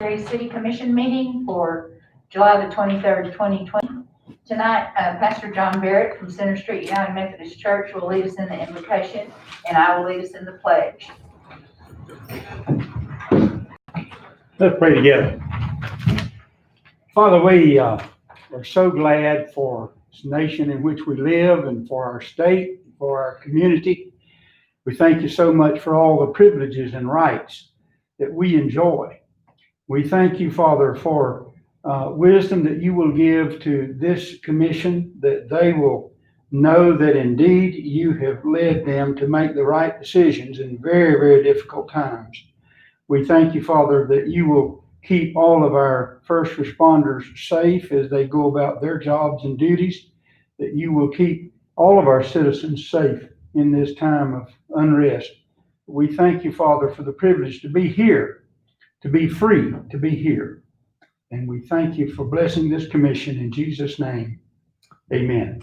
City Commission meeting for July the 23rd, 2020. Tonight, Pastor John Barrett from Center Street United Methodist Church will lead us in the invocation, and I will lead us in the pledge. Let's pray together. Father, we are so glad for this nation in which we live and for our state, for our community. We thank you so much for all the privileges and rights that we enjoy. We thank you, Father, for wisdom that you will give to this commission, that they will know that indeed you have led them to make the right decisions in very, very difficult times. We thank you, Father, that you will keep all of our first responders safe as they go about their jobs and duties, that you will keep all of our citizens safe in this time of unrest. We thank you, Father, for the privilege to be here, to be free to be here. And we thank you for blessing this commission in Jesus' name. Amen.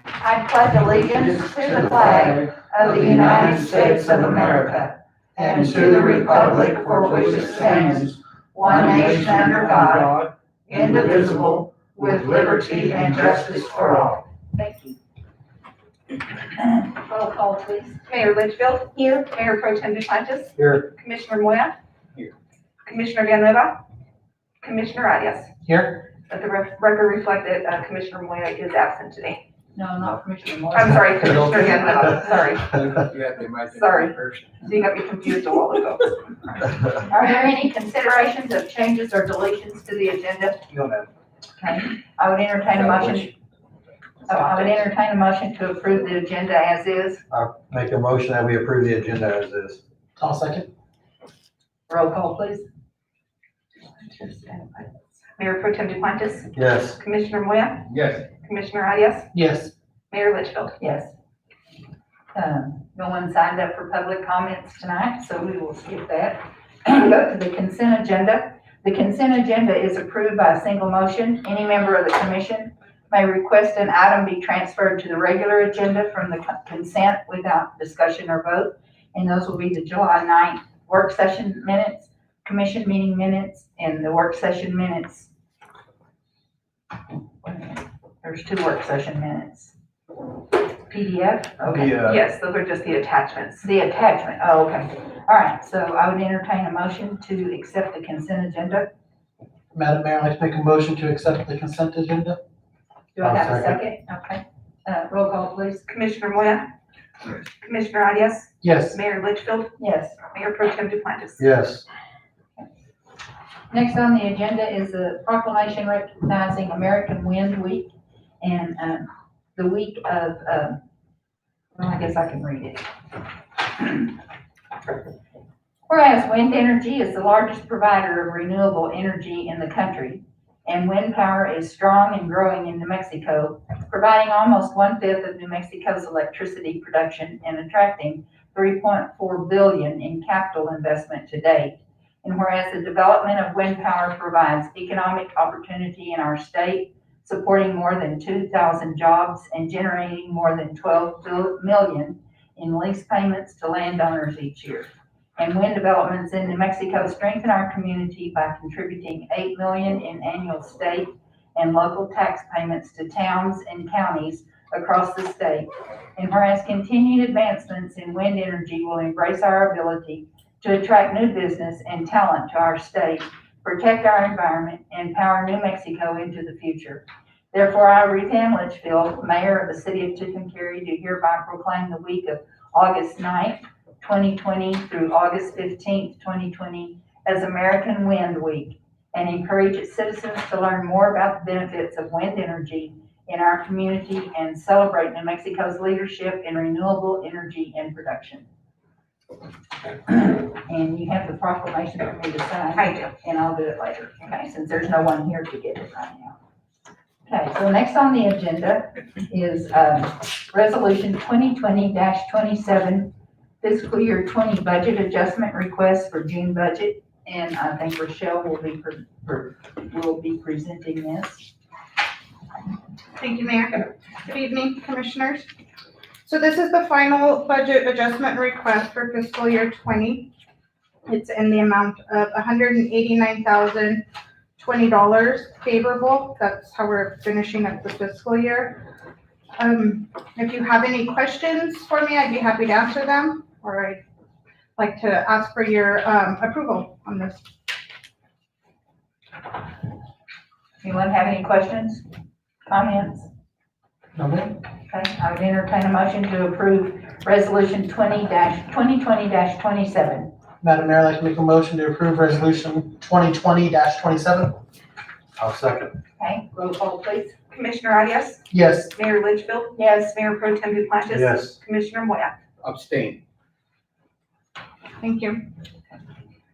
I pledge allegiance to the flag of the United States of America and to the republic for which it stands, one nation under God, indivisible, with liberty and justice for all. Thank you. Roll call, please. Mayor Litchfield. Here. Mayor Pro Tem Duplantis. Here. Commissioner Moya. Here. Commissioner Villanueva. Commissioner Arias. Here. Let the record reflect that Commissioner Moya is absent today. No, not Commissioner Moore. I'm sorry, Commissioner Villanueva. Sorry. Sorry. So you got me confused a while ago. Are there any considerations of changes or deletions to the agenda? Okay. I would entertain a motion. I would entertain a motion to approve the agenda as is. I'll make a motion that we approve the agenda as is. I'll second. Roll call, please. Mayor Pro Tem Duplantis. Yes. Commissioner Moya. Yes. Commissioner Arias. Yes. Mayor Litchfield. Yes. No one signed up for public comments tonight, so we will skip that. We go to the consent agenda. The consent agenda is approved by a single motion. Any member of the commission may request an item be transferred to the regular agenda from the consent without discussion or vote. And those will be the July 9th work session minutes, commission meeting minutes, and the work session minutes. There's 2 work session minutes. PDF? Okay. Yes, those are just the attachments. The attachment, oh, okay. All right, so I would entertain a motion to accept the consent agenda. Madam Mayor, I'd like to make a motion to accept the consent agenda. Do I I'll have a second. second? Okay. Roll call, please. Commissioner Moya. Commissioner Arias. Yes. Mayor Litchfield. Yes. Mayor Pro Tem Duplantis. Yes. Next on the agenda is a proclamation recognizing American Wind Week and the week of, well, I guess I can read it. Whereas wind energy is the largest provider of renewable energy in the country, and wind power is strong and growing in New Mexico, providing almost 1/5 of New Mexico's electricity production and attracting $3.4 billion in capital investment to date. And whereas the development of wind power provides economic opportunity in our state, supporting more than 2,000 jobs and generating more than $12 million in lease payments to landowners each year. And wind developments in New Mexico strengthen our community by contributing $8 million in annual state and local tax payments to towns and counties across the state. And whereas continued advancements in wind energy will embrace our ability to attract new business and talent to our state, protect our environment, and power New Mexico into the future. Therefore, I, Ruth Ann Litchfield, Mayor of the City of Tucumcari, do hereby proclaim the week of August 9th, 2020 through August 15th, 2020 as American Wind Week, and encourage its citizens to learn more about the benefits of wind energy in our community and celebrate New Mexico's leadership in renewable energy and production. And you have the proclamation for me to sign. I do. And I'll do it later, okay, since there's no one here to get it right now. Okay, so next on the agenda is Resolution 2020-27, fiscal year 20 budget adjustment request for June budget. And I think Rochelle will be presenting this. Thank you, Mayor. Good evening, Commissioners. So this is the final budget adjustment request for fiscal year 20. It's in the amount of $189,020 favorable. That's how we're finishing up the fiscal year. If you have any questions for me, I'd be happy to answer them, or I'd like to ask for your approval on this. Anyone have any questions, comments? No, ma'am. Okay, I would entertain a motion to approve resolution 2020-27. Madam Mayor, I'd like to make a motion to approve resolution 2020-27. I'll second. Okay, roll call please. Commissioner Arias, Yes. Mayor Litchfield, Yes. Mayor Pro Tem Duplantis. Yes. Commissioner Moya. Abstain. Thank you.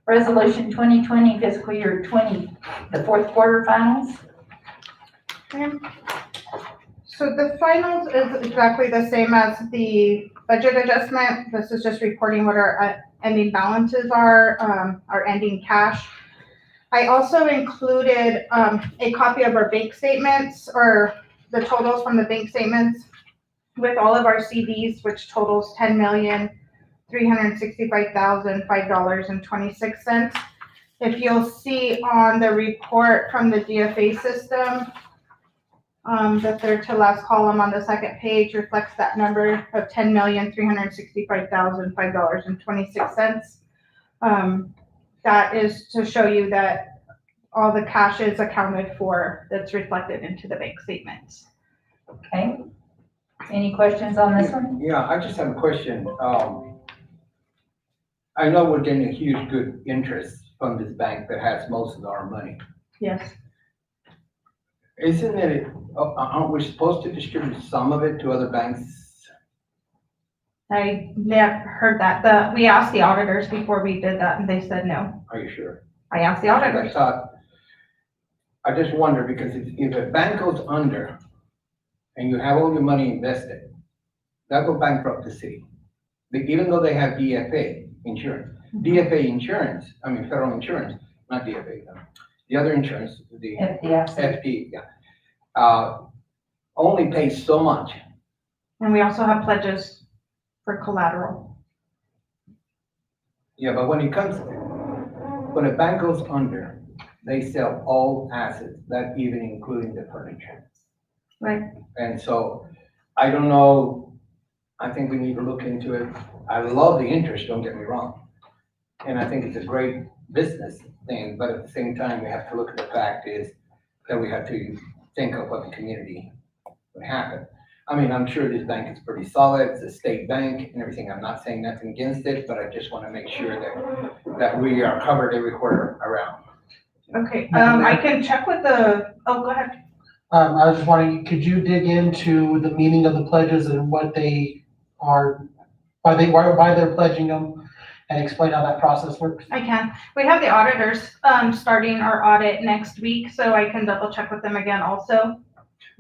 Resolution 2020 fiscal year 20, the fourth quarter finals. Okay. So the finals is exactly the same as the budget adjustment. This is just reporting what our ending balances are, our ending cash. I also included a copy of our bank statements, or the totals from the bank statements with all of our CDs, which totals $10,365,005.26. If you'll see on the report from the DFA system, the third to last column on the second page reflects that number of $10,365,005.26. That is to show you that all the cash is accounted for that's reflected into the bank statements. Okay. Any questions on this one? Yeah, I just have a question. I know we're getting a huge good interest from this bank that has most of our money. Yes. Isn't it, aren't we supposed to distribute some of it to other banks? I never heard that. We asked the auditors before we did that and they said no. Are you sure? I asked the I auditors. thought, I just wonder, because if a bank goes under and you have all your money invested, that will bankrupt the city. Even though they have DFA insurance. DFA insurance, I mean, federal insurance, not DFA, the other insurance, the FDIC. FD, yeah. Only pays so much. And we also have pledges for collateral. Yeah, but when it comes, when a bank goes under, they sell all assets, that even including the furniture. Right. And so, I don't know, I think we need to look into it. I love the interest, don't get me wrong. And I think it's a great business thing, but at the same time, we have to look at the fact is that we have to think of what the community would happen. I mean, I'm sure this bank is pretty solid, it's a state bank and everything. I'm not saying nothing against it, but I just want to make sure that we are covered every quarter around. Okay, I can check with the, oh, go ahead. I was just wondering, could you dig into the meaning of the pledges and what they are, why they're pledging them, and explain how that process works? I can. We have the auditors, starting our audit next week, so I can double check with them again also.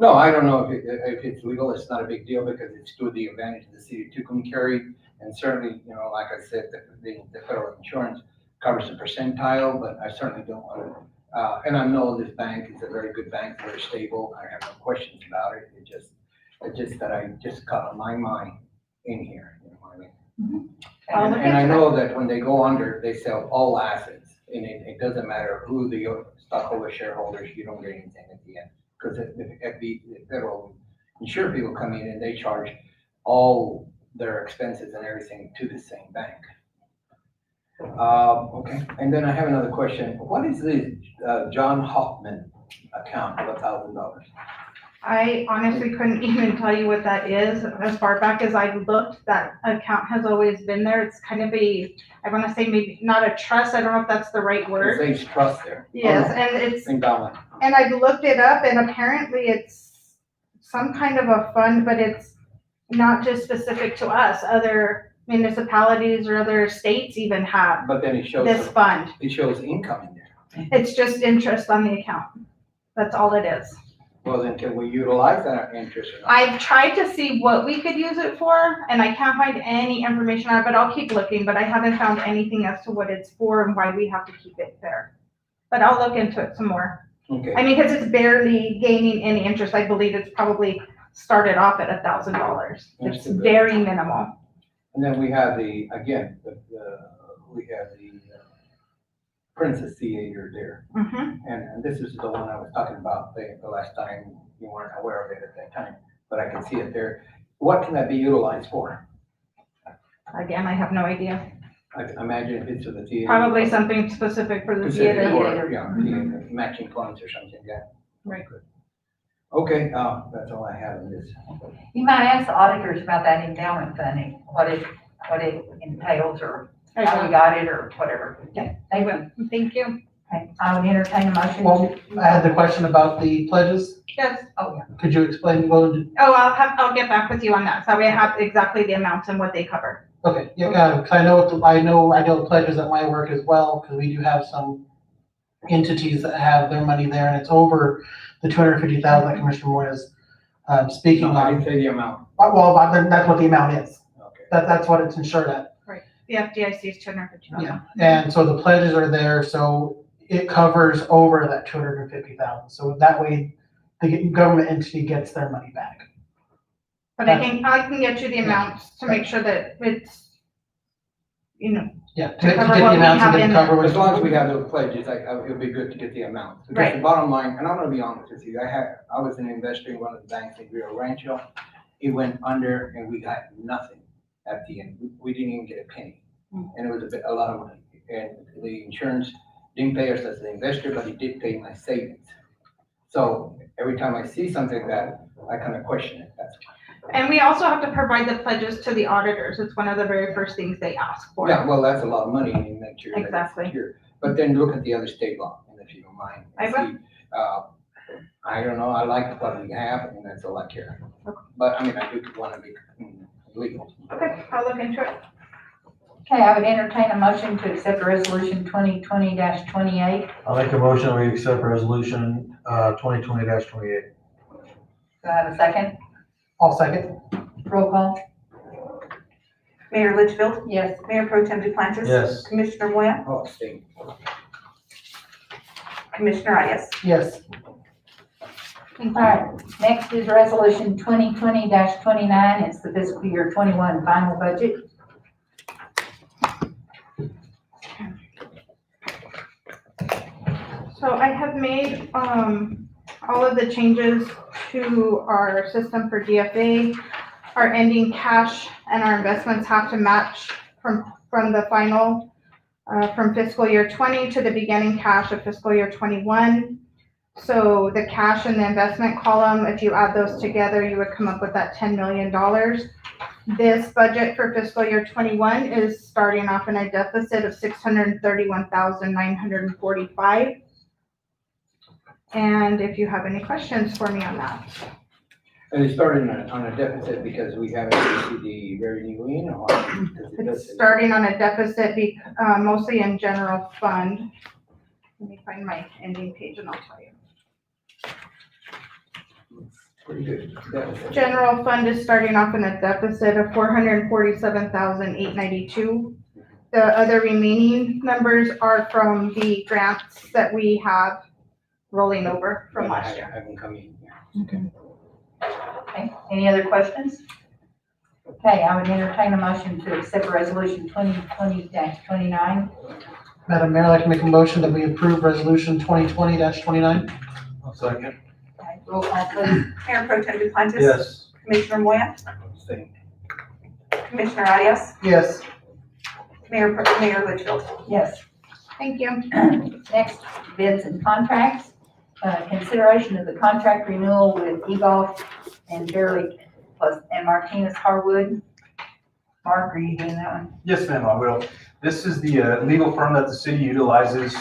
No, I don't know if it's legal, it's not a big deal because it's to the advantage of the city of Tucumcari. And certainly, you know, like I said, the federal insurance covers the percentile, but I certainly don't want to. And I know this bank is a very good bank, very stable. I have no questions about it. It's just that I just caught on my mind in here, you know what I mean? I'll look And I into know that when they go under, they sell all assets, and it doesn't matter who the stockholder, shareholders, you don't get anything at the end. Because the federal insured people come in and they charge all their expenses and everything to the same bank. Okay, and then I have another question. What is the John Hoffman account of $1,000? I honestly couldn't even tell you what that is. As far back as I've looked, that account has always been there. It's kind of I want to say maybe not a trust. I don't know if that's the right It word. says trust there. Yes, and it's, Endowment. and I've looked it up and apparently it's some kind of a fund, but it's not just specific to us. Other municipalities or other states even have But then it shows, this fund. it shows income in there. It's just interest on the account. That's all it is. Well, then can we utilize that interest or not? I've tried to see what we could use it for, and I can't find any information on it, but I'll keep looking, but I haven't found anything as to what it's for and why we have to keep it there. But I'll look into it some more. Okay. I mean, because it's barely gaining any interest. I believe it's probably started off at $1,000. It's That's too good. very minimal. And then we have we have the Princess Theater there. Mhm. And this is the one I was talking about the last time. You weren't aware of it at that time, but I can see it there. What can that be utilized for? Again, I have no idea. I imagine if it's for the theater. Probably something specific for the Specific theater. for, yeah, Mhm. theater, matching funds or something, yeah. Right. Good. Okay, that's all I have in this. You might ask the auditors about that endowment funding, what it entails or how we got it or whatever. Okay, thank you. Thank you. Okay, I would entertain a motion. Well, I had the question about the pledges. Yes. Oh, yeah. Could you explain, go into, Oh, I'll get back with you on that. So we have exactly the amounts and what they cover. okay, yeah, 'cause I know pledges at my work as well, because we do have some entities that have their money there, and it's over the 250,000 that Commissioner Moore is speaking No, I on. didn't say the amount. Well, that's what the amount is. Okay. That's what it's insured at. The FDIC is 250,000. Yeah, and so the pledges are there, so it covers over that 250,000. So that way, the government entity gets their money back. But I can get you the amounts to make sure that it's, Yeah, To to get cover the what we amounts have and in then cover what. As long as we have those pledges, it would be good to get the amount. Because Right. the bottom line, and I'm gonna be honest with you, I was an investor in one of the banks in Rio Rancho. It went under and we got nothing at the end. We didn't even get a penny. And it was a lot of money. And the insurance didn't pay us as an investor, but it did pay my savings. So every time I see something like that, I kind of question it, that's why. and we also have to provide the pledges to the auditors. It's one of the very first things they ask for. Yeah, well, that's a lot of money and you make sure that it's Exactly. secure. But then look at the other state law, and if you don't mind. and I will. see, I don't know, I like what we have, and that's all I care. But I mean, I do want to be legal. Okay, I'll look into it. Okay, I would entertain a motion to accept resolution 2020-28. I'll make a motion, we accept resolution, 2020-28. Do I have a second? I'll second. Roll call? Mayor Litchfield, Yes. Mayor Pro Tem Duplantis. Yes. Commissioner Moya, Oh, state. Commissioner Arias. Yes, All right, next is resolution 2020-29. It's the fiscal year 21 final budget. So I have made, all of the changes to our system for DFA. Our ending cash and our investments have to match from the final, from fiscal year 20 to the beginning cash of fiscal year 21. So the cash and the investment column, if you add those together, you would come up with that $10 million. This budget for fiscal year 21 is starting off in a deficit of $631,945. And if you have any questions for me on that. And it started on a deficit because we haven't received the revenue in, or? Because it does It's say- starting on a deficit, mostly in general fund. Let me find my ending page and I'll tell you. Pretty good. Deficit. General fund is starting off in a deficit of $447,892. The other remaining numbers are from the grants that we have rolling over from last year. Haven't come in. Okay, any other questions? Okay, I would entertain a motion to accept resolution 2020-29. Madam Mayor, I'd like to make a motion that we approve resolution 2020-29. I'll second. Okay, roll call please. Mayor Pro Tem Duplantis. Yes. Commissioner Moya, Same. Commissioner Arias, Yes, Mayor Litchfield. Yes. Thank you. Next, bids and contracts. Consideration of the contract renewal with eGolf and Fairleigh and Martinez Harwood. Mark, are you doing that one? Yes, ma'am, I will. This is the legal firm that the city utilizes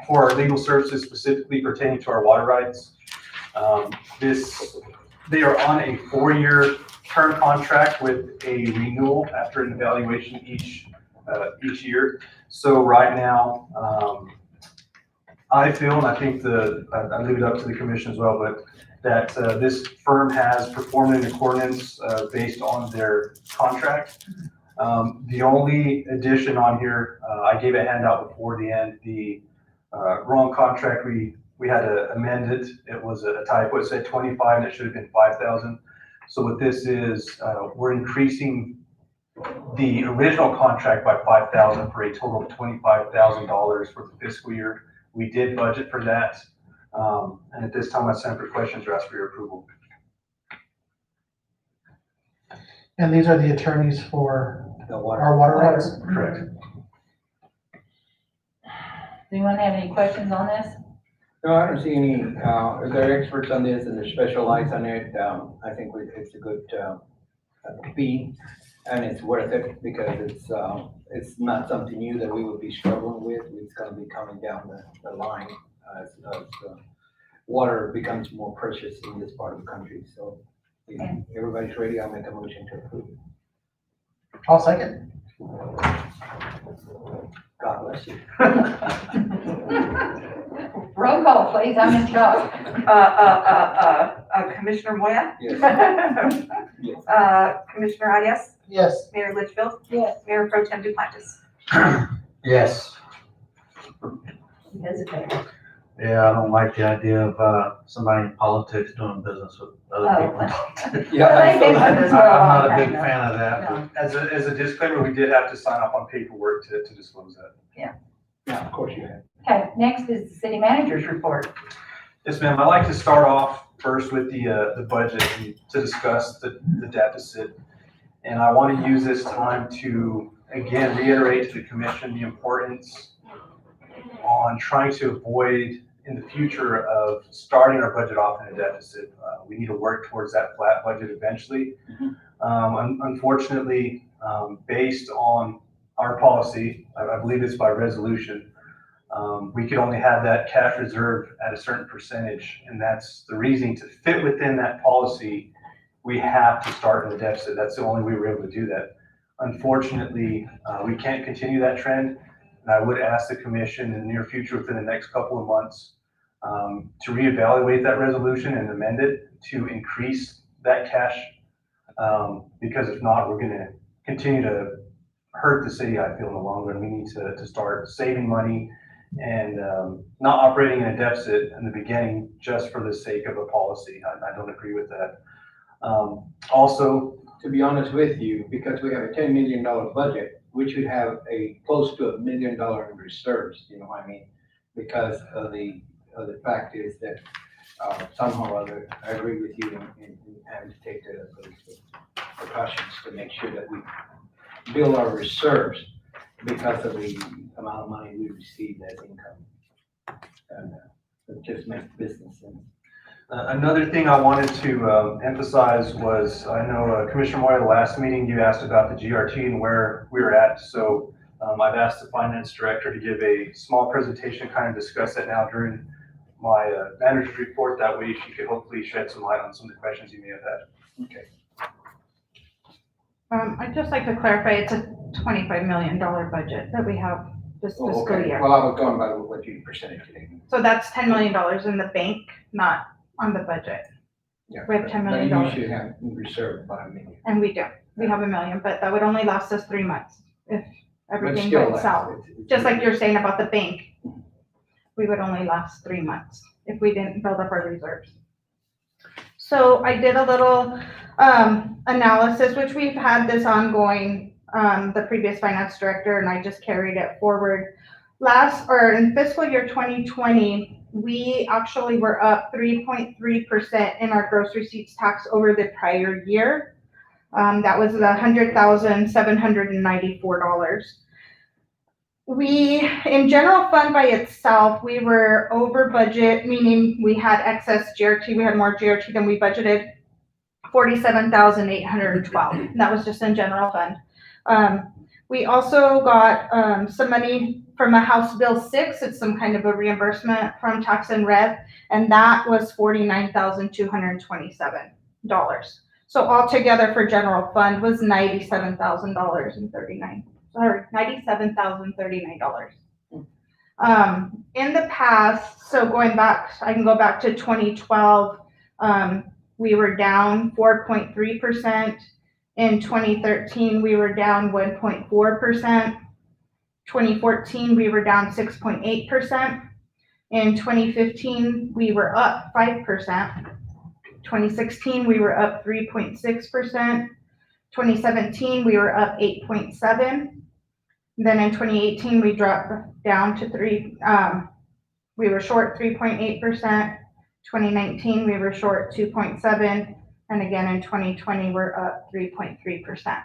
for our legal services specifically pertaining to our water rights. They are on a 4-year term contract with a renewal after an evaluation each year. So right now, I feel, and I think I leave it up to the commission as well, but that this firm has performed in accordance based on their contract. The only addition on here, I gave a handout before the end, the wrong contract, we had to amend it. It was a typo, it said 25 and it should have been 5,000. So what this is, we're increasing the original contract by $5,000 for a total of $25,000 for the fiscal year. We did budget for that. And at this time, I send for questions or ask for your approval. And these are the attorneys for The water. our water rights. Correct. Does anyone have any questions on this? No, I don't see any, they're experts on this and they're specialized on it. I think it's a good, fee and it's worth it because it's not something new that we would be struggling with. It's gonna be coming down the line as water becomes more precious in this part of the country. So if everybody's ready, I'll make a motion to approve. I'll second. God bless you. Roll call, please, I'm in shock. Commissioner Moya? Yes. Yes. Commissioner Arias? Yes. Mayor Litchfield? Yes. Mayor Pro Tem Duplantis? Yes. Hesitate. Yeah, I don't like the idea of somebody in politics doing business with other people. Yeah, I saw that. As well, I'm not a I big know. fan of that. No. As a disclaimer, we did have to sign off on paperwork to disclose that. Yeah, of course you have. Okay, next is the city manager's report. Yes, ma'am. I'd like to start off first with the budget and to discuss the deficit. And I want to use this time to, again, reiterate to the commission the importance on trying to avoid in the future of starting our budget off in a deficit. We need to work towards that flat budget eventually. Unfortunately, based on our policy, I believe it's by resolution, we could only have that cash reserve at a certain percentage, and that's the reason to fit within that policy. We have to start in a deficit. That's the only way we're able to do that. Unfortunately, we can't continue that trend, and I would ask the commission in the near future, within the next couple of months, to reevaluate that resolution and amend it to increase that cash, because if not, we're going to continue to hurt the city. I feel in the long run, we need to start saving money and not operating in a deficit in the beginning just for the sake of a policy. I don't agree with that. Also, To be honest with you, because we have a $10 million budget, we should have a close to $1 million in reserves, you know what I mean? Because of the fact is that somehow or other, I agree with you in having to take the precautions to make sure that we build our reserves because of the amount of money we receive as income. And it just makes business sense. another thing I wanted to emphasize was, I know Commissioner Moy, the last meeting you asked about the GRT and where we were at. So I've asked the finance director to give a small presentation, kind of discuss that now during my manager's report. That way she could hopefully shed some light on some of the questions you may have had. Okay. I'd just like to clarify, it's a $25 million budget that we have this Oh, fiscal okay. year. Well, I was going by what you percentage today. So that's $10 million in the bank, not on the budget. Yeah. We have $10 million. But you should have reserved about $1 million. And we do. We have $1 million, but that would only last us 3 months if But everything still, went that's- south. it's- Just like you're saying about the bank, we would only last 3 months if we didn't build up our reserves. So I did a little analysis, which we've had this ongoing, the previous finance director and I just carried it forward. In fiscal year 2020, we actually were up 3.3% in our gross receipts tax over the prior year. That was $100,794. In general fund by itself, we were over budget, meaning we had excess GRT. We had more GRT than we budgeted, $47,812. And that was just in general fund. We also got some money from a House Bill 6. It's some kind of a reimbursement from Tax and Rev, and that was $49,227. So altogether for general fund was $97,039. In the past, so going back, I can go back to 2012, we were down 4.3%. In 2013, we were down 1.4%. 2014, we were down 6.8%. In 2015, we were up 5%. 2016, we were up 3.6%. 2017, we were up 8.7. Then in 2018, we dropped down to we were short 3.8%. 2019, we were short 2.7. And again, in 2020, we're up 3.3%.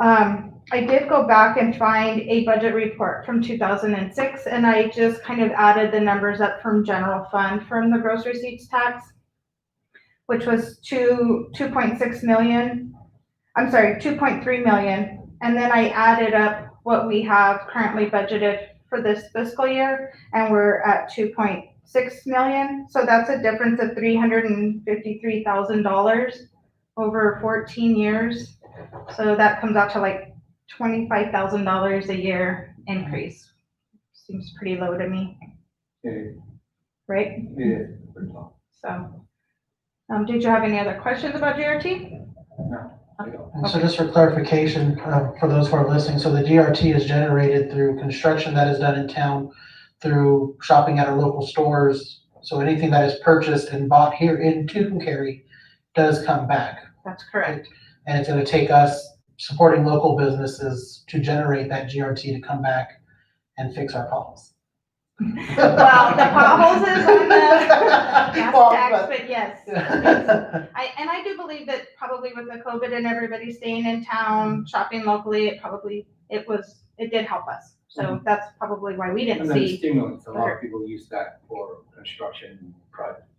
I did go back and find a budget report from 2006, and I just kind of added the numbers up from general fund from the gross receipts tax, which was 2.6 million. I'm sorry, 2.3 million. And then I added up what we have currently budgeted for this fiscal year, and we're at 2.6 million. So that's a difference of $353,000 over 14 years. So that comes out to like $25,000 a year increase. Seems pretty low to me, It right? is. So, did you have any other questions about GRT? And so just for clarification, for those who are listening, so the GRT is generated through construction that is done in town, through shopping at our local stores. So anything that is purchased and bought here in Tucumcari does come back. That's correct. And it's gonna take us supporting local businesses to generate that GRT to come back and fix our problems. Well, the potholes is on the gas Well, tax, but- but yes. I do believe that probably with the COVID and everybody staying in town, shopping locally, it did help us. So that's probably why we didn't And then see. stimulants, a lot of people use that for construction,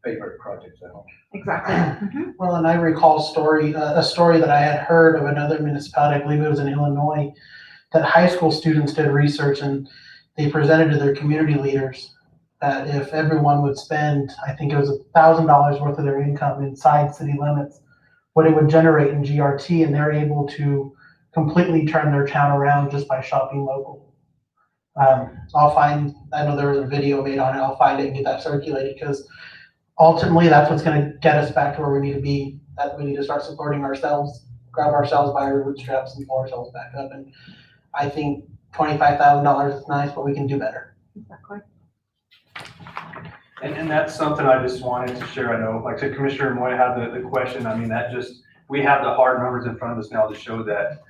favorite projects at home. Exactly. Mhm. Well, and I recall a story that I had heard of another municipality, I believe it was in Illinois, that high school students did research and they presented to their community leaders that if everyone would spend, I think it was $1,000 worth of their income inside city limits, what it would generate in GRT, and they're able to completely turn their town around just by shopping local. I know there was a video made on it, I'll find it and get that circulated, because ultimately that's what's gonna get us back to where we need to be, that we need to start supporting ourselves, grab ourselves by our bootstraps and pull ourselves back up. And I think $25,000 is nice, but we can do better. Exactly. And that's something I just wanted to share. I know, like I said, Commissioner Moy had the question. I mean, we have the hard numbers in front of us now to show that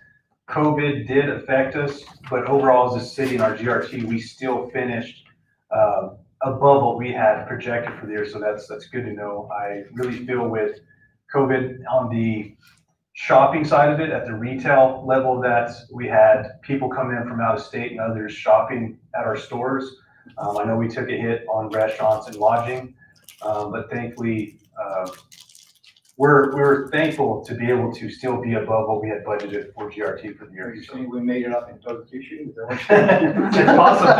COVID did affect us, but overall as a city in our GRT, we still finished above what we had projected for the year. So that's good to know. I really feel with COVID on the shopping side of it, at the retail level, that we had people coming in from out of state and others shopping at our stores. I know we took a hit on restaurants and lodging, but thankfully, we're thankful to be able to still be above what we had budgeted for GRT for the Are year. you So saying we made it up in total tissue? it's possible.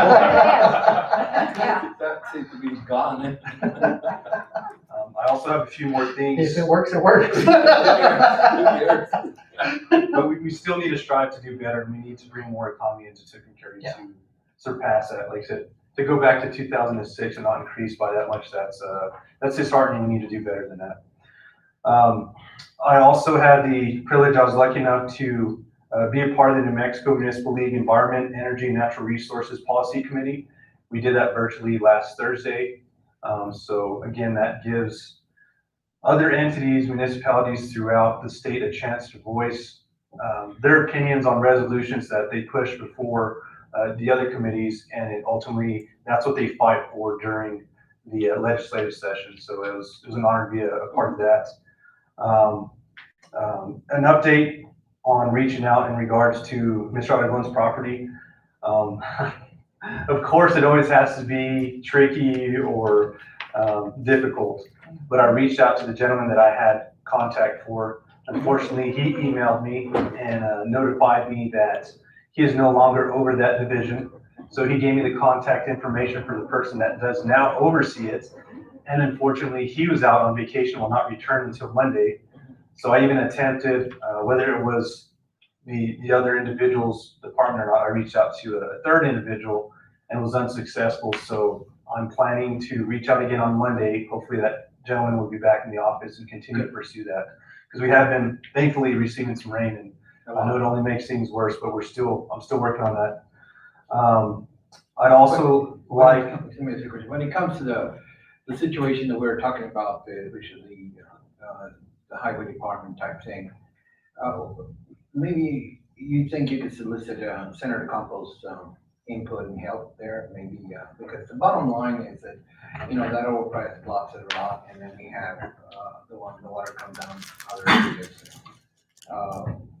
Yeah. That seems to be gone. I also have a few more things. If it works, it works. But we still need to strive to do better. We need to bring more economy into Tucumcari to surpass that. Like I said, to go back to 2006 and not increase by that much, that's disheartening. We need to do better than that. I also had the privilege, I was lucky enough to be a part of the New Mexico Municipal League Environment, Energy, and Natural Resources Policy Committee. We did that virtually last Thursday. So again, that gives other entities, municipalities throughout the state a chance to voice their opinions on resolutions that they push before the other committees, and ultimately that's what they fight for during the legislative session. So it was an honor to be a part of that. An update on reaching out in regards to Mr. Aragon's property. Of course, it always has to be tricky or difficult, but I reached out to the gentleman that I had contact for. Unfortunately, he emailed me and notified me that he is no longer over that division. So he gave me the contact information for the person that does now oversee it. And unfortunately, he was out on vacation, will not return until Monday. So I even attempted, whether it was the other individual's department or not, I reached out to a third individual and was unsuccessful. So I'm planning to reach out again on Monday. Hopefully that gentleman will be back in the office and continue to pursue that. Because we have been thankfully receiving some rain, and I know it only makes things worse, but I'm still working on that. I'd also like. When it comes to the situation that we're talking about, which is the highway department type thing, Maybe you think you could solicit Senator Campos' input and help there, maybe, because the bottom line is that, that overpriced blocks it a lot, and then we have the water comes down other areas.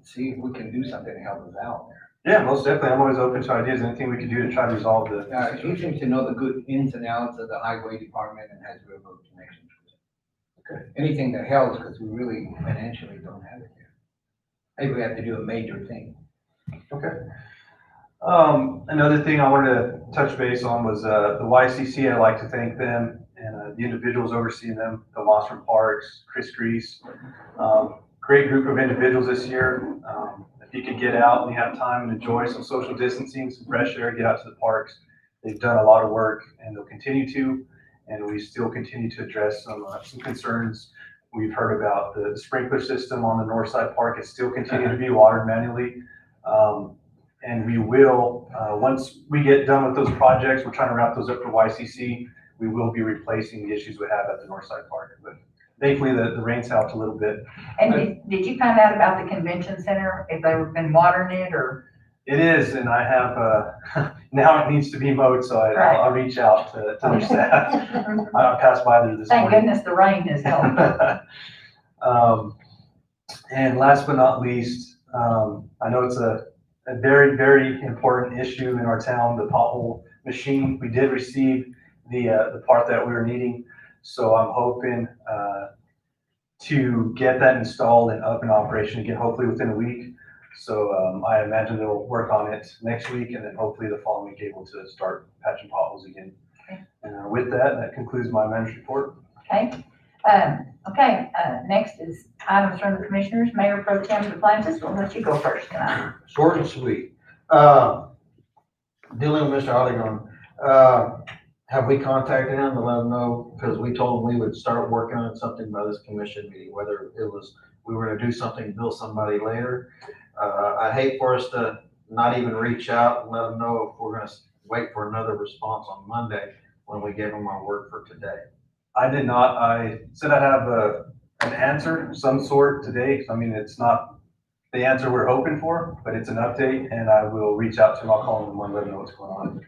See if we can do something to help us out there. Yeah, most definitely. I'm always open to ideas, anything we can do to try to resolve the He situation. seems to know the good ins and outs of the highway department and has railroad connections. Okay. Anything that helps, because we really financially don't have it here. Maybe we have to do a major thing. Okay. Another thing I wanted to touch base on was, the YCC. I'd like to thank them and, the individuals overseeing them, the Mossman Parks, Chris Grease. Great group of individuals this year. If you could get out and you have time and enjoy some social distancing, some fresh air, get out to the parks. They've done a lot of work and they'll continue to, and we still continue to address some concerns. We've heard about the sprinkler system on the north side park is still continuing to be watered manually. And we will, once we get done with those projects, we're trying to wrap those up for YCC. We will be replacing the issues we have at the north side park. But thankfully, the rain's helped a little bit. And did you find out about the convention center, if they've been watering it or? It is, and I have, now it needs to be mowed, so Right. I'll reach out to their staff. I passed by there this Thank morning. goodness the rain has helped. And last but not least, I know it's a very, very important issue in our town, the pothole machine. We did receive the part that we were needing, so I'm hoping to get that installed and up in operation again, hopefully within a week. So I imagine they'll work on it next week, and then hopefully the following week able to start patching potholes again. Okay. And with that, that concludes my manager's report. Okay, next is items from the commissioners. Mayor Pro Tem Duplantis, we'll let you go first tonight. Short and sweet. Dealing with Mr. Oligon, have we contacted him to let him know? Because we told him we would start working on something by this commission meeting, whether it was, we were gonna do something to bill somebody later. I hate for us to not even reach out and let them know if we're gonna wait for another response on Monday when we gave them our word for today. I did not. I said I'd have an answer of some sort today. I mean, it's not the answer we're hoping for, but it's an update, and I will reach out to him. I'll call him and let him know what's going on.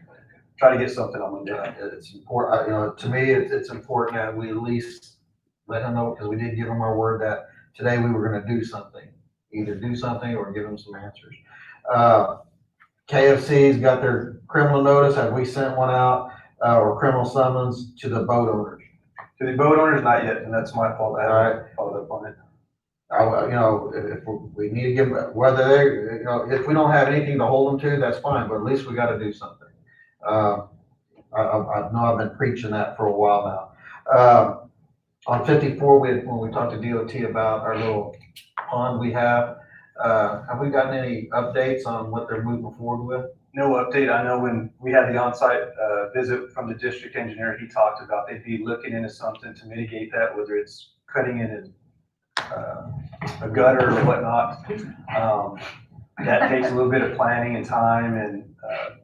Try to get something on Monday. It's important, to me, it's important that we at least let him know, because we did give him our word that today we were gonna do something, either do something or give him some answers. KFC's got their criminal notice. Have we sent one out, or criminal summons to the boat owners? To the boat owners, not yet, and that's my fault. I haven't followed up on it. If we need to give, whether they, if we don't have anything to hold them to, that's fine, but at least we gotta do something. I know I've been preaching that for a while now. On 54, when we talked to DOT about our little pond we have we gotten any updates on what they're moving forward with? No update. I know when we had the on-site visit from the district engineer, he talked about they'd be looking into something to mitigate that, whether it's cutting in a gutter or whatnot. That takes a little bit of planning and time and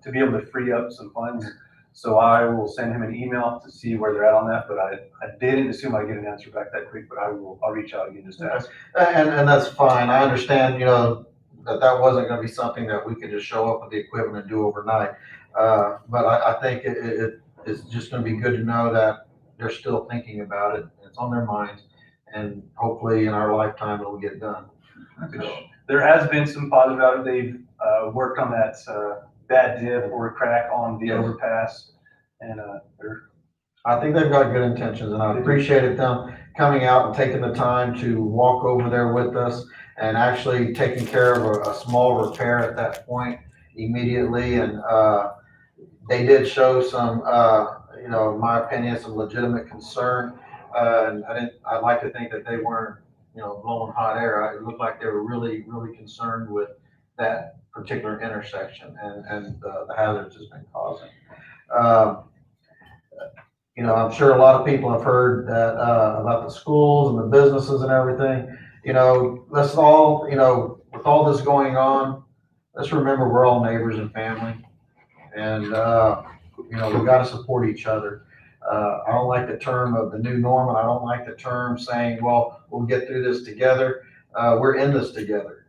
to be able to free up some funds. So I will send him an email to see where they're at on that, but I didn't assume I'd get an answer back that quick, but I'll reach out again just to ask. And that's fine. I understand, that wasn't gonna be something that we could just show up with the equipment and do overnight. But I think it's just gonna be good to know that they're still thinking about it. It's on their minds, and hopefully in our lifetime it'll get done. There has been some positive out of it. They've worked on that bad dip or crack on the overpass, and I think they've got good intentions, and I appreciated them coming out and taking the time to walk over there with us and actually taking care of a small repair at that point immediately. And they did show some, in my opinion, some legitimate concern. And I'd like to think that they weren't, blowing hot air. It looked like they were really, really concerned with that particular intersection and the hazards it's been causing. I'm sure a lot of people have heard that about the schools and the businesses and everything. Let's all, with all this going on, let's remember we're all neighbors and family, and we got to support each other. I don't like the term of the new normal. I don't like the term saying, well, we'll get through this together. We're in this together.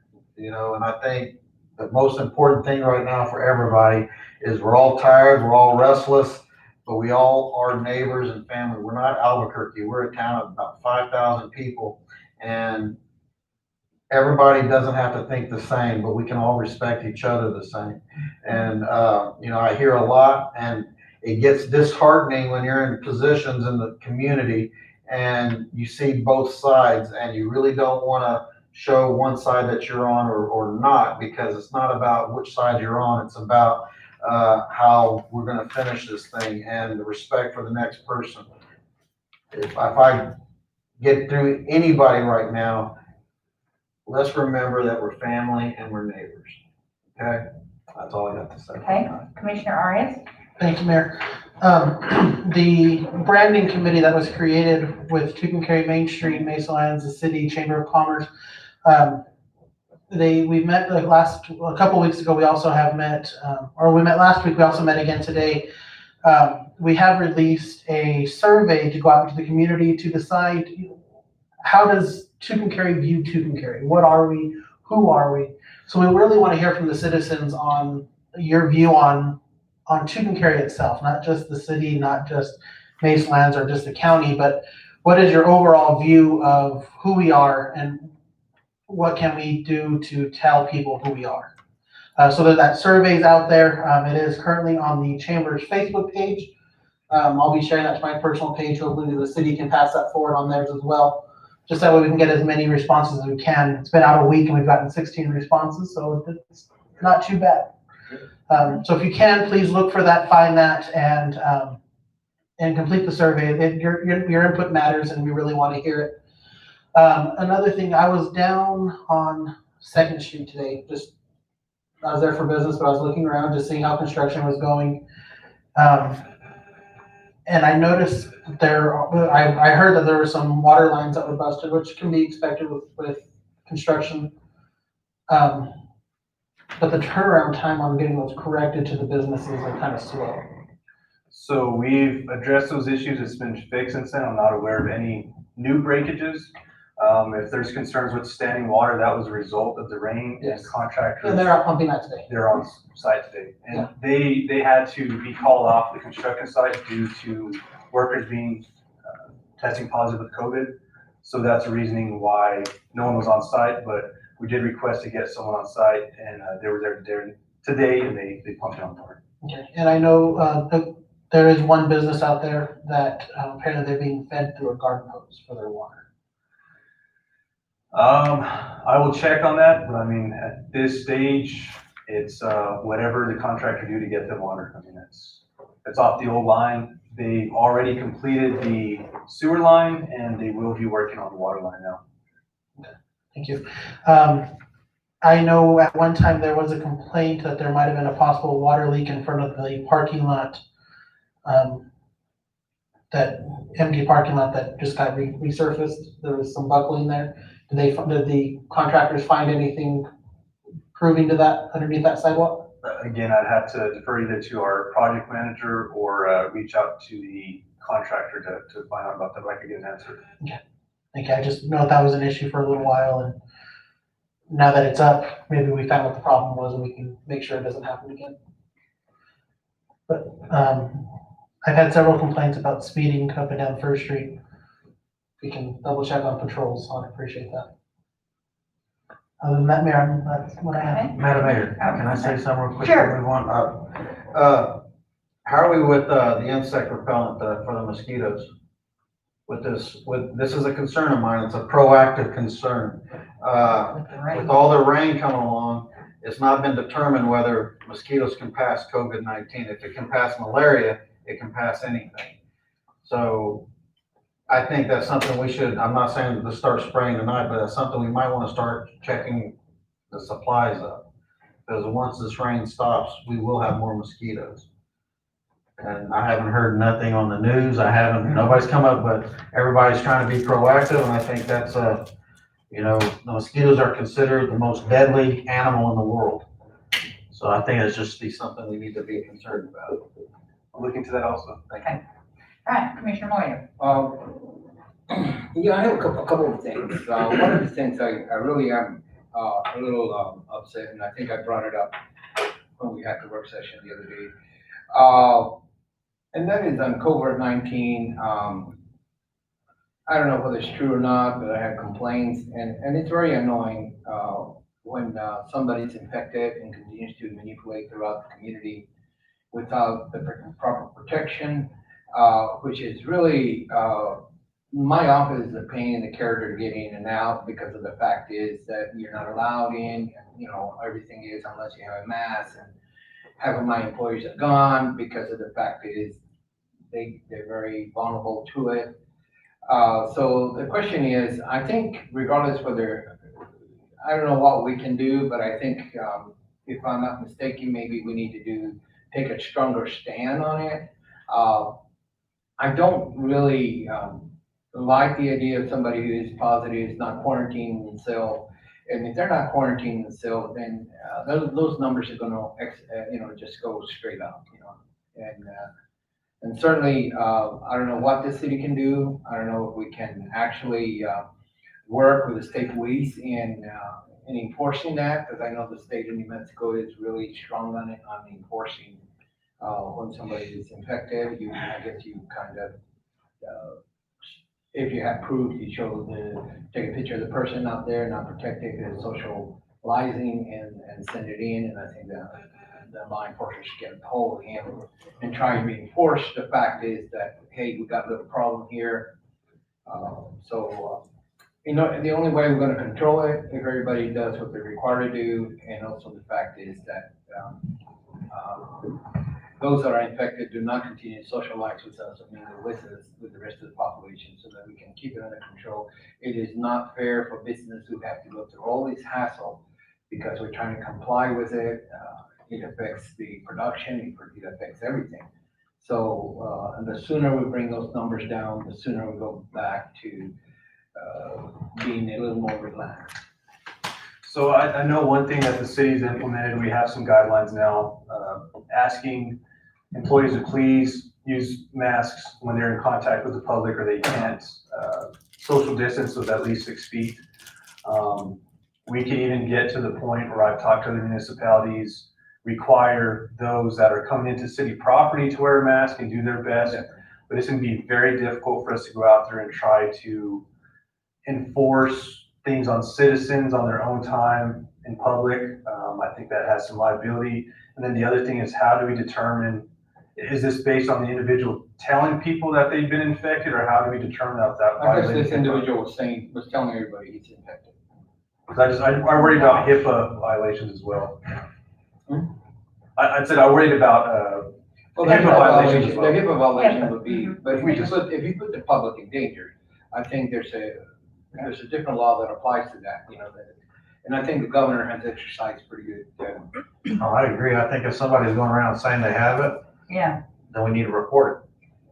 and I think the most important thing right now for everybody is we're all tired, we're all restless, but we all are neighbors and family. We're not Albuquerque. We're a town of about 5,000 people, and everybody doesn't have to think the same, but we can all respect each other the same. And, I hear a lot, and it gets disheartening when you're in positions in the community and you see both sides, and you really don't want to show one side that you're on or not, because it's not about which side you're on. It's about how we're going to finish this thing and the respect for the next person. If I get through anybody right now, let's remember that we're family and we're neighbors. Okay? That's all I got to say. Okay, Commissioner Arias? Thank you, Mayor. The branding committee that was created with Tucumcari Main Street, Mesa Lands, the city chamber of commerce, we met a couple weeks ago. We also have met, or we met last week. We also met again today. We have released a survey to go out into the community to decide, how does Tucumcari view Tucumcari? What are we? Who are we? So we really want to hear from the citizens on your view on Tucumcari itself, not just the city, not just Mesa Lands or just the county, but what is your overall view of who we are and what can we do to tell people who we are? So that survey's out there. It is currently on the Chamber's Facebook page. I'll be sharing that to my personal page. Hopefully the city can pass that forward on theirs as well. Just that way we can get as many responses as we can. It's been out a week and we've gotten 16 responses, so it's not too bad. So if you can, please look for that, find that, and complete the survey. Your input matters, and we really want to hear it. Another thing, I was down on 2nd Street today. I was there for business, but I was looking around to see how construction was going. And I noticed I heard that there were some water lines that were busted, which can be expected with construction. But the turnaround time on getting those corrected to the businesses are kind of slow. So we've addressed those issues. It's been fixed since then. I'm not aware of any new breakages. If there's concerns with standing water, that was a result of the rain. Yes. And contractors. And they're out pumping that today. They're on site today. And they had to be called off the construction site due to workers being testing positive with COVID. So that's the reasoning why no one was on site, but we did request to get someone on site, and they were there today, and they pumped it on board. Okay. And I know there is one business out there that apparently they're being fed through a garden hose for their water. I will check on that, but I mean, at this stage, it's whatever the contractor do to get them water. I mean, it's off the old line. They've already completed the sewer line, and they will be working on the water line now. Okay. Thank you. I know at one time there was a complaint that there might have been a possible water leak in front of the parking lot, that empty parking lot that just got resurfaced. There was some buckling there. Did the contractors find anything proving to that underneath that sidewalk? Again, I'd have to defer either to our project manager or reach out to the contractor to find out about that, but I could get an answer. Okay, I just know that was an issue for a little while, and now that it's up, maybe we found what the problem was and we can make sure it doesn't happen again. But I've had several complaints about speeding up and down First Street. We can double check on patrols, so I'd appreciate that. Other than that, Mayor, that's what I have. Madam Mayor, can I say something real quick? Sure. How are we with the insect repellent for the mosquitoes? This is a concern of mine. It's a proactive concern. With all the rain coming along, it's not been determined whether mosquitoes can pass COVID-19. If it can pass malaria, it can pass anything. So I think that's something we should, I'm not saying to start spraying tonight, but that's something we might want to start checking the supplies up. Because once this rain stops, we will have more mosquitoes. And I haven't heard nothing on the news. Nobody's come up, but everybody's trying to be proactive. And I think that's the mosquitoes are considered the most deadly animal in the world. So I think it's just something we need to be concerned about. I'll look into that also. Okay. All right, Commissioner Moyer. Yeah, I have a couple of things. One of the things I really am a little upset, and I think I brought it up when we had the work session the other day. And that is on COVID-19. I don't know whether it's true or not, but I had complaints, and it's very annoying when somebody's infected and continues to manipulate throughout the community without the proper protection, which is really, my office is a pain in the character to get in and out because of the fact is that you're not allowed in, everything is unless you have a mask, and half of my employees are gone because of the fact is they're very vulnerable to it. So the question is, I think regardless whether, I don't know what we can do, but I think, if I'm not mistaken, maybe we need to take a stronger stand on it. I don't really, like the idea of somebody who is positive is not quarantining themselves. And if they're not quarantining themselves, then, those numbers are gonna, just go straight up, and certainly, I don't know what the city can do. I don't know if we can actually, work with the state police in enforcing that, because I know the state of New Mexico is really strong on enforcing, when somebody is infected. I guess you kind of, if you have proof, you take a picture of the person out there, not protected, it's socializing, and send it in, and I think the law enforcement should get a hold of him and try and reinforce the fact is that, hey, we got a little problem here. The only way we're gonna control it, if everybody does what they're required to do, and also the fact is that, those that are infected do not continue to socialize with us, with the rest of the population, so that we can keep it under control. It is not fair for business who have to go through all this hassle because we're trying to comply with it. It affects the production, it affects everything. So, and the sooner we bring those numbers down, the sooner we go back to, being a little more relaxed. So I know one thing that the city's implemented, we have some guidelines now, asking employees to please use masks when they're in contact with the public, or they can't, social distance of at least 6 feet. We can even get to the point where I've talked to the municipalities, require those that are coming into city property to wear a mask and do their best. But it's gonna be very difficult for us to go out there and try to enforce things on citizens on their own time in public. I think that has some liability. And then the other thing is, how do we determine, is this based on the individual telling people that they've been infected, or how do we determine that? I guess this individual was telling everybody he's infected. Because I worry about HIPAA violations as well. I said I worried about, Well, HIPAA violations as well. The HIPAA violation would be, but If we if you put the public in danger, I think there's a different law that applies to that, and I think the governor has exercised pretty good. Oh, I agree. I think if somebody's going around saying they have it, Yeah, then we need to report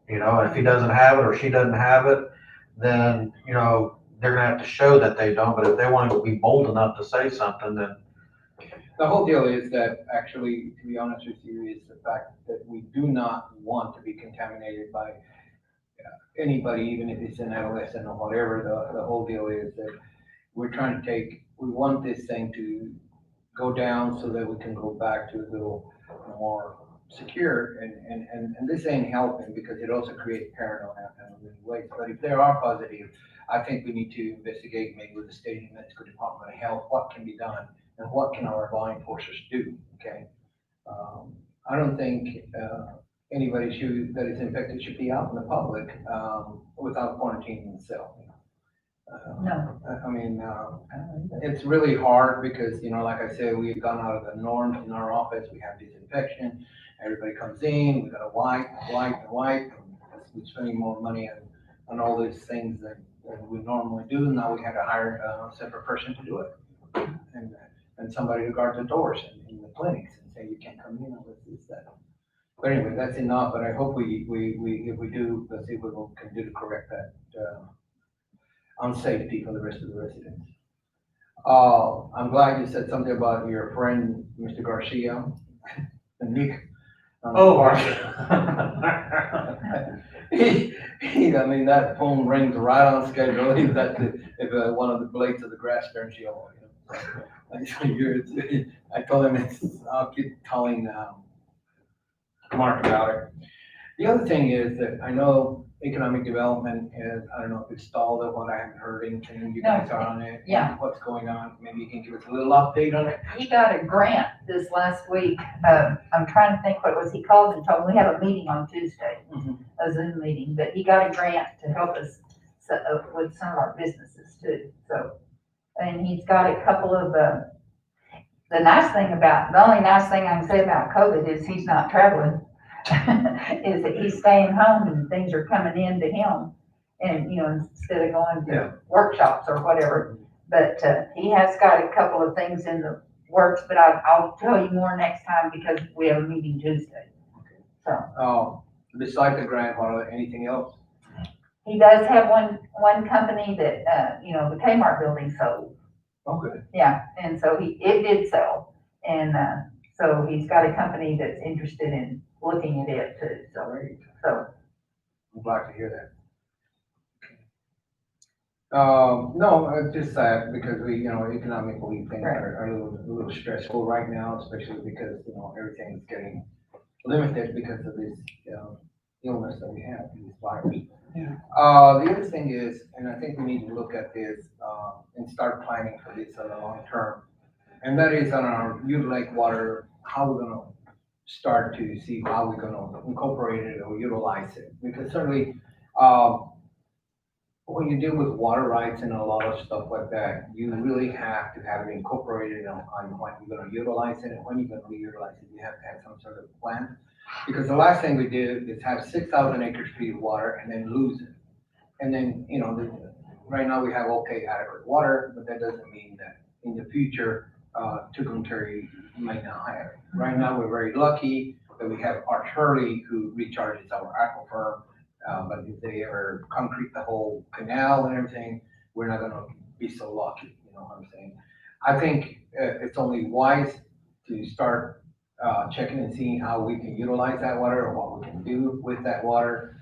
it. And if he doesn't have it or she doesn't have it, then, they're gonna have to show that they don't. But if they want to be bold enough to say something, then The whole deal is that actually, to be honest with you, is the fact that we do not want to be contaminated by anybody, even if it's an adolescent or whatever. The whole deal is that we want this thing to go down so that we can go back to a little more secure, and this ain't helping because it also creates paranoia in many ways. But if there are positive, I think we need to investigate maybe with the state of New Mexico Department of Health, what can be done and what can our law enforcers do, okay? I don't think anybody that is infected should be out in the public without quarantining themselves. no. I mean, it's really hard because, like I said, we've gone out of the norms in our office. We have disinfection. Everybody comes in, we gotta wipe. And we're spending more money on all these things than we normally do. Now we had to hire a separate person to do it. And somebody to guard the doors in the clinics and say, you can't come in unless this, that. But anyway, that's enough, but I hope if we do, let's see what we can do to correct that, on safety for the rest of the residents. I'm glad you said something about your friend, Mr. Garcia, and Nick. I mean, that phone rings right on schedule. If one of the blades of the grass turns yellow. I told him, I'll keep telling, Mark about it. The other thing is that I know economic development is, I don't know if it's stalled or what, I haven't heard anything, you guys are on it. Yeah. What's going on, maybe you can give us a little update on it? He got a grant this last week. I'm trying to think what it was. He called and told me, we have a meeting on Tuesday, a Zoom meeting, but he got a grant to help us with some of our businesses too. So, and he's got a couple of, the only nice thing I can say about COVID is he's not traveling. Is that he's staying home and things are coming in to him. And, instead of going to workshops or whatever. But, he has got a couple of things in the works, but I'll tell you more next time because we have a meeting Tuesday. So, Besides the grant, anything else? he does have one company that, the Kmart building sold. Oh, good. Yeah, and so it did sell. And, so he's got a company that's interested in looking at it too. So, I'm glad to hear that. No, it's just sad because economically things are a little stressful right now, especially because, everything's getting limited because of this, illness that we have, this virus. Yeah. The other thing is, and I think we need to look at this, and start planning for this on the long term. And that is on our Ute Lake water, how we're gonna start to see how we're gonna incorporate it or utilize it. Because certainly, when you deal with water rights and a lot of stuff like that, you really have to have it incorporated on when you're gonna utilize it and when you're gonna utilize it. You have to have some sort of plan. Because the last thing we did is have 6,000 acres feet of water and then lose it. And then, right now we have adequate water, but that doesn't mean that in the future, Tucumcari might not have it. Right now, we're very lucky that we have Arch Hurley who recharges our aquifer. But if they ever concrete the whole canal and everything, we're not gonna be so lucky, you know what I'm saying? I think it's only wise to start checking and seeing how we can utilize that water or what we can do with that water.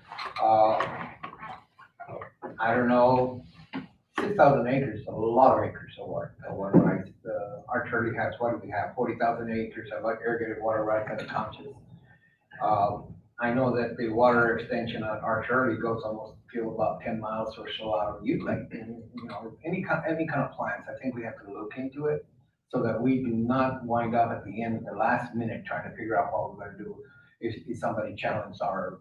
I don't know, 6,000 acres, a lot of acres of water rights. Arch Hurley has, what do we have, 40,000 acres of irrigated water rights at the township. I know that the water extension on Arch Hurley goes almost about 10 miles or so out of Ute Lake. And, any kind of plans, I think we have to look into it so that we do not wind up at the end of the last minute trying to figure out what we're gonna do if somebody challenges our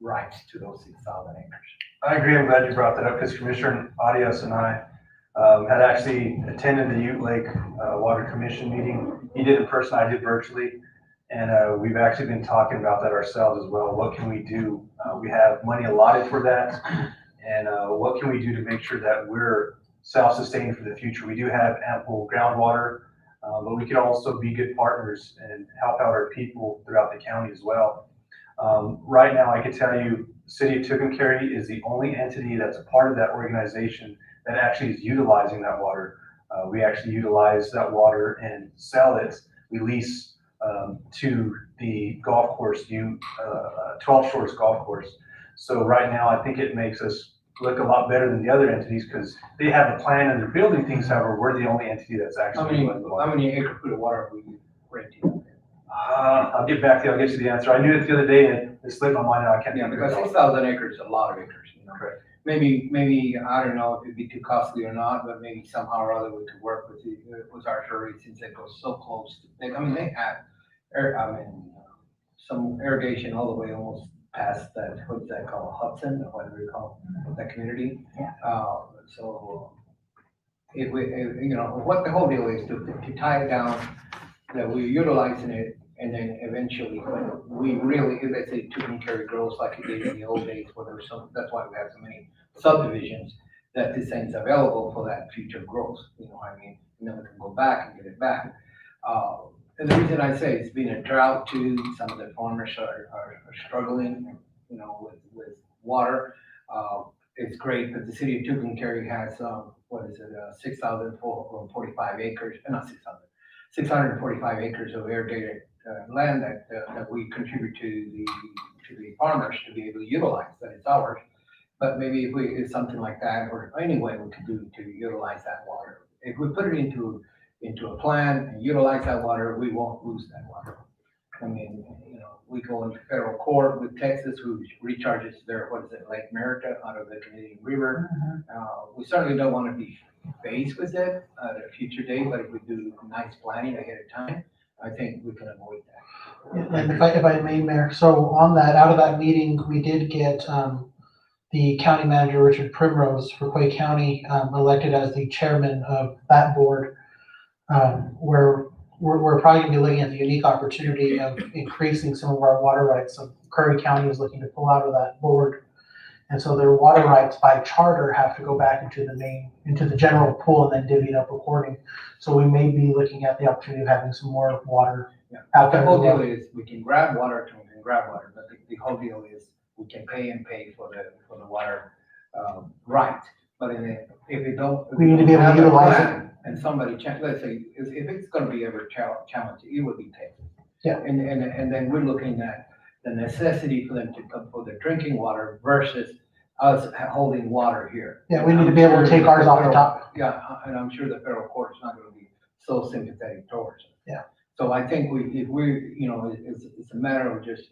rights to those 6,000 acres. I agree. I'm glad you brought that up because Commissioner Arias and I had actually attended the Ute Lake Water Commission meeting. He did in person, I did virtually. And we've actually been talking about that ourselves as well. What can we do? We have money allotted for that. And what can we do to make sure that we're self-sustained for the future? We do have ample groundwater, but we can also be good partners and help out our people throughout the county as well. Right now, I can tell you, the City of Tucumcari is the only entity that's a part of that organization that actually is utilizing that water. We actually utilize that water and sell it. We lease to the golf course, 12 Shores Golf Course. So right now, I think it makes us look a lot better than the other entities because they have a plan and they're building things. However, we're the only entity that's actually doing the water. How many acre foot of water are we renting? I'll get back to you. I'll get you the answer. I knew it the other day and it slipped my mind now. I can't. Yeah, because 6,000 acres is a lot of acres, Correct. Maybe, I don't know if it'd be too costly or not, but maybe somehow or other we could work with Arch Hurley since it goes so close. They have, some irrigation all the way almost past that, what's that called, Hudson, or whatever you call that community. Yeah. So if we, what the whole deal is to tie it down, that we're utilizing it, and then eventually when we really, if let's say Tucumcari grows like it did in the old days, where there was that's why we have so many subdivisions, that this thing's available for that future growth, you know what I mean? And then we can go back and get it back. And the reason I say it's been a drought too, some of the farmers are struggling, with water. It's great that the City of Tucumcari has, 6,445 acres, not 6,000, 645 acres of irrigated land that we contribute to the farmers to be able to utilize, that it's ours. But maybe if something like that, or any way we could do to utilize that water. If we put it into into a plan and utilize that water, we won't lose that water. I mean, you know, we go into federal court with Texas, who recharges their, what is it, Lake Merritt out of the Canadian River. We certainly don't want to be faced with it at a future date, but if we do nice planning ahead of time, I think we can avoid that. And if I may, Mayor, so on that, out of that meeting, we did get, the county manager, Richard Primrose for Quay County, elected as the chairman of that board. Where we're probably gonna be looking at the unique opportunity of increasing some of our water rights. So Curry County is looking to pull out of that board. And so their water rights by charter have to go back into the general pool and then divvied up according. So we may be looking at the opportunity of having some more water out The there. whole deal is, we can grab water, but the whole deal is, we can pay for the water, right. But if it don't. We need to be able to have a utilize it. plan And somebody, let's say, if it's gonna be ever challenged, it would be Texas. Yeah. And then we're looking at the necessity for them to come for their drinking water versus us holding water here. Yeah, we need to be able to take ours off the top. Yeah, and I'm sure the federal court is not gonna be so sympathetic towards it. Yeah. So I think if we, you know, it's a matter of just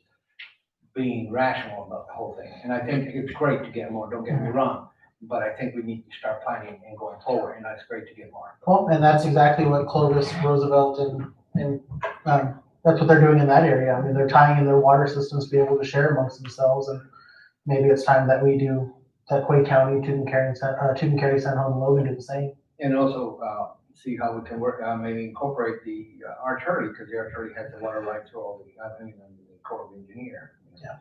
being rational about the whole thing. And I think it's great to get more, don't get me wrong, but I think we need to start planning and going forward, and that's great to get more. Well, and that's exactly what Clovis, Roosevelt, and that's what they're doing in that area. I mean, they're tying in their water systems to be able to share amongst themselves, and maybe it's time that we do, that Quay County, Tucumcari, San Juan, and Logan do the same. And also, see how we can work, maybe incorporate the artillery, because the artillery has the water rights to all the Corps of Engineer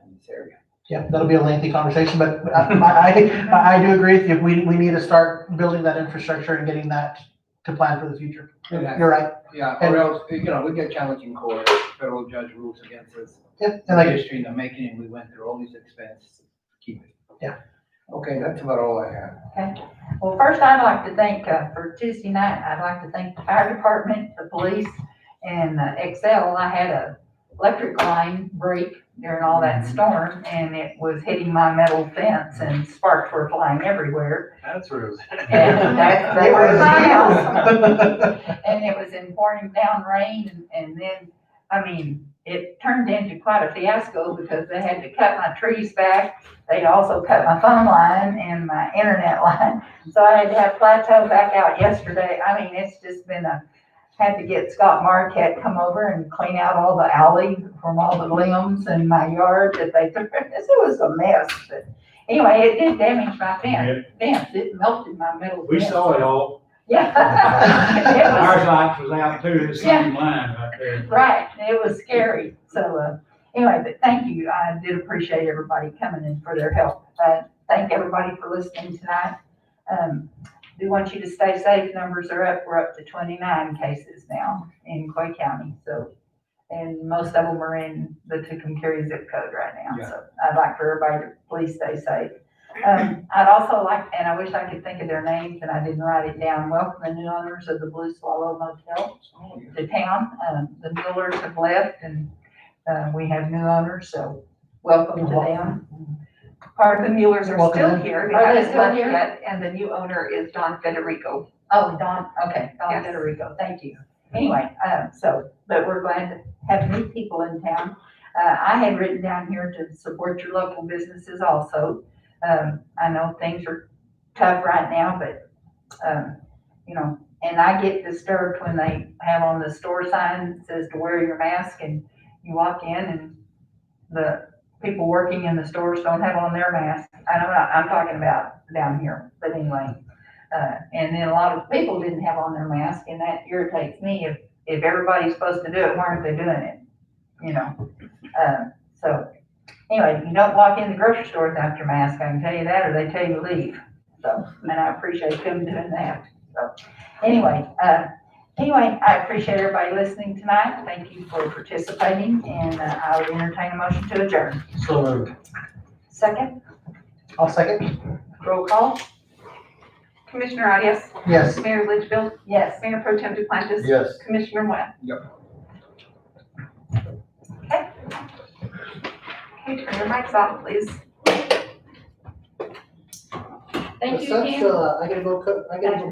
in this area. Yeah, that'll be a lengthy conversation, but I do agree with you. We need to start building that infrastructure and getting that to plan for the future. You're right. Yeah, or else, you know, we get challenging court, federal judge rules against us. Yeah, and like, History in the making, and we went through all these expenses to keep it. Yeah. Okay, that's about all I have. Okay, well, first I'd like to thank, for Tuesday night, I'd like to thank the fire department, the police, and Excel. I had a electric line break during all that storm, and it was hitting my metal fence, and sparks were flying everywhere. That's where it was. And they were my house. And it was in pouring down rain, and then, I mean, it turned into quite a fiasco because they had to cut my trees back. They also cut my phone line and my internet line. So I had to have Plateau back out yesterday. I mean, it's just been had to get Scott Marquette come over and clean out all the alley from all the limbs in my yard that they took. It was a mess. But anyway, it did damage my fence. It melted my metal We fence. saw it all. Yeah. It was- Our lights was out too, the same line right there. Right, it was scary. So, anyway, but thank you. I did appreciate everybody coming in for their help. Thank everybody for listening tonight. We want you to stay safe. Numbers are up. We're up to 29 cases now in Quay County. So, and most of them are in the Tucumcari zip code right now. Yeah. So I'd like for everybody to please stay safe. I'd also like, and I wish I could think of their names and I didn't write it down, welcome the new owners of the Blue Swallow Motel to town. The Muellers have left and we have new owners, so welcome to them. Part of the Muellers are Welcome still in. here, they Are they haven't still left here? yet, and the new owner is Don Federico. Oh, Don, okay, Don Yes. Federico, thank you. Anyway, but we're glad to have new people in town. I had written down here to support your local businesses also. I know things are tough right now, but, you know, and I get disturbed when they have on the store sign that says to wear your mask and you walk in and the people working in the stores don't have on their masks. I'm talking about down here, but anyway. And then a lot of people didn't have on their mask and that irritates me. If everybody's supposed to do it, why aren't they doing it? You know, so anyway, you don't walk in the grocery store without your mask, I can tell you that, or they tell you to leave. So, and I appreciate them doing that. So, anyway, I appreciate everybody listening tonight. Thank you for participating, and I would entertain a motion to adjourn. So moved. Second, I'll second. roll call. Commissioner Arias, Yes. Mayor Litchfield, Yes. Mayor Pro Tem Duplantis. Yes. Commissioner Webb. Yep. Okay, turn your mics off, please. Thank you, That's, Kim. I gotta go